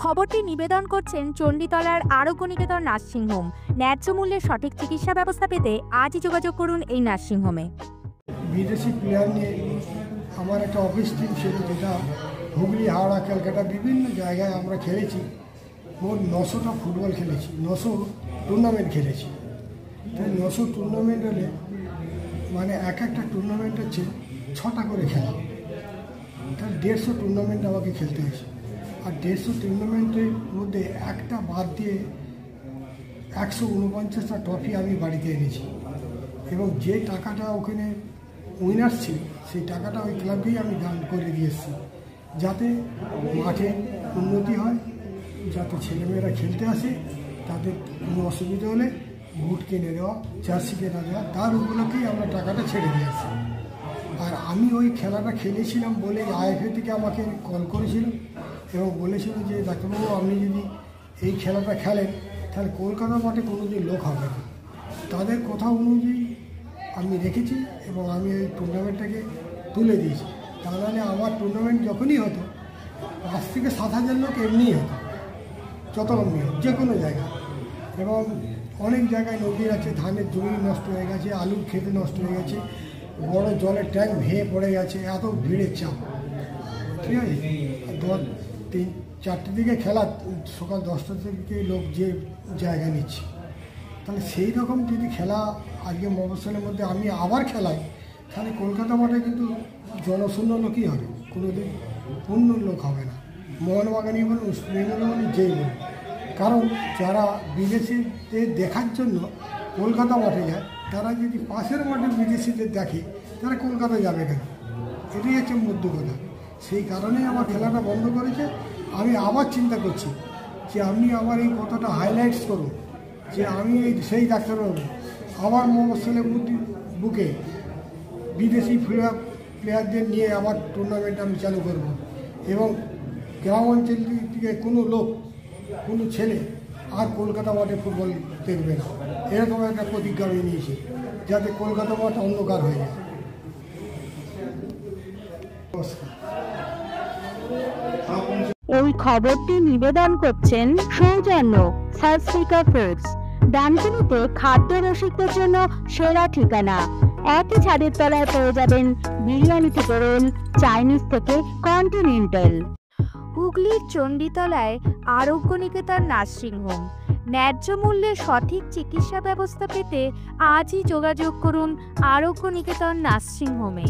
খবরটি নিবেদন করছেন চণ্ডীতলার আরোগ্য নিকেতন নার্সিংহোম। ন্যায্য মূল্যে সঠিক চিকিৎসা ব্যবস্থা পেতে আজই যোগাযোগ করুন এই নার্সিংহোমে। বিদেশি প্লেয়ার নিয়ে আমার একটা অফিস টিম ছিল, যেটা হুগলি, হাওড়া, ক্যালকাটা বিভিন্ন জায়গায় আমরা খেলেছি। মোট 900টা ফুটবল খেলেছি, 900 টুর্নামেন্ট খেলেছি। তাই 900 টুর্নামেন্ট হলে মানে একটা টুর্নামেন্ট হচ্ছে 6টা করে খেলা, তাহলে 150 টুর্নামেন্ট আমাকে খেলতে হয়েছে। আর 150 টুর্নামেন্টের মধ্যে একটা বাদ দিয়ে 149টা ট্রফি আমি বাড়িতে এনেছি। এবং যে টাকাটা ওখানে উইনার্স ছিল, সেই টাকাটা ওই ক্লাবকেই আমি দান করে দিয়েছি, যাতে মাঠে উন্নতি হয়, যাতে ছেলেমেয়েরা খেলতে আসে, তাদের কোনো অসুবিধা হলে বুট কিনে দেওয়া, জার্সি কিনে দেওয়া, তার উপলক্ষেই আমরা টাকাটা ছেড়ে দিয়েছি। আর আমি ওই খেলাটা খেলেছিলাম বলে আইএফএ থেকে আমাকে কল করেছিল এবং বলেছিল যে ডাক্তারবাবু, আপনি যদি এই খেলাটা খেলেন তাহলে কলকাতা মাঠে কোনোদিন লোক হবে না। তাদের কথা অনুযায়ী আমি রেখেছি এবং আমি ওই টুর্নামেন্টটাকে তুলে দিয়েছি। তা নাহলে আমার টুর্নামেন্ট যখনই হতো 5 থেকে 7,000 লোক এমনিই হতো, যত লম্বি হোক, যে কোনো জায়গায়। এবং অনেক জায়গায় নদী আছে, ধানের জমি নষ্ট হয়ে গেছে, আলুর ক্ষেতে নষ্ট হয়ে গেছে, বড় জলের ট্যাঙ্ক ভেঙে পড়ে গেছে, এত ভিড়ের চাপ। ঠিক আছে, 3-4টে দিকে খেলা, সকাল 10টা থেকে লোক যে জায়গা নিচ্ছে, তাহলে সেই রকম যদি খেলা আজকে মফস্বলের মধ্যে আমি আবার খেলাই, তাহলে কলকাতা মাঠে কিন্তু জনশূন্য লোকই হবে, কোনোদিন পূর্ণ লোক হবে না। মোহনবাগানই বলুন, বেঙ্গল বলুন, যেই বলুন। কারণ যারা বিদেশিদের দেখার জন্য কলকাতা মাঠে যায়, তারা যদি পাশের মাঠে বিদেশিদের দেখে, তারা কলকাতা যাবে কেন? এটাই হচ্ছে মধ্য কথা। সেই কারণেই আমার খেলাটা বন্ধ করেছে। আমি আবার চিন্তা করছি যে আপনি আমার এই কথাটা হাইলাইটস করুন, যে আমি সেই ডাক্তারবাবু আবার মফস্বলের বুকে বিদেশি প্লেয়ারদের নিয়ে আবার টুর্নামেন্ট আমি চালু করব এবং গ্রাম অঞ্চল থেকে কোনো লোক, কোনো ছেলে আর কলকাতা মাঠে ফুটবল দেখবে না, এরকম একটা প্রতিজ্ঞা আমি নিয়েছি, যাতে কলকাতা মাঠ অন্ধকার হয়ে যায়। এই খবরটি নিবেদন করছেন সৌজন্য সাবস্পিকার ফুডস। ডানকুনিতে খাদ্য রসিকদের জন্য সেরা ঠিকানা। একই ছাদের তলায় পেয়ে যাবেন বিরিয়ানি থেকে রোল, চাইনিজ থেকে কন্টিনেন্টাল। হুগলির চণ্ডীতলায় আরোগ্য নিকেতন নার্সিংহোম। ন্যায্য মূল্যে সঠিক চিকিৎসা ব্যবস্থা পেতে আজই যোগাযোগ করুন আরোগ্য নিকেতন নার্সিংহোমে।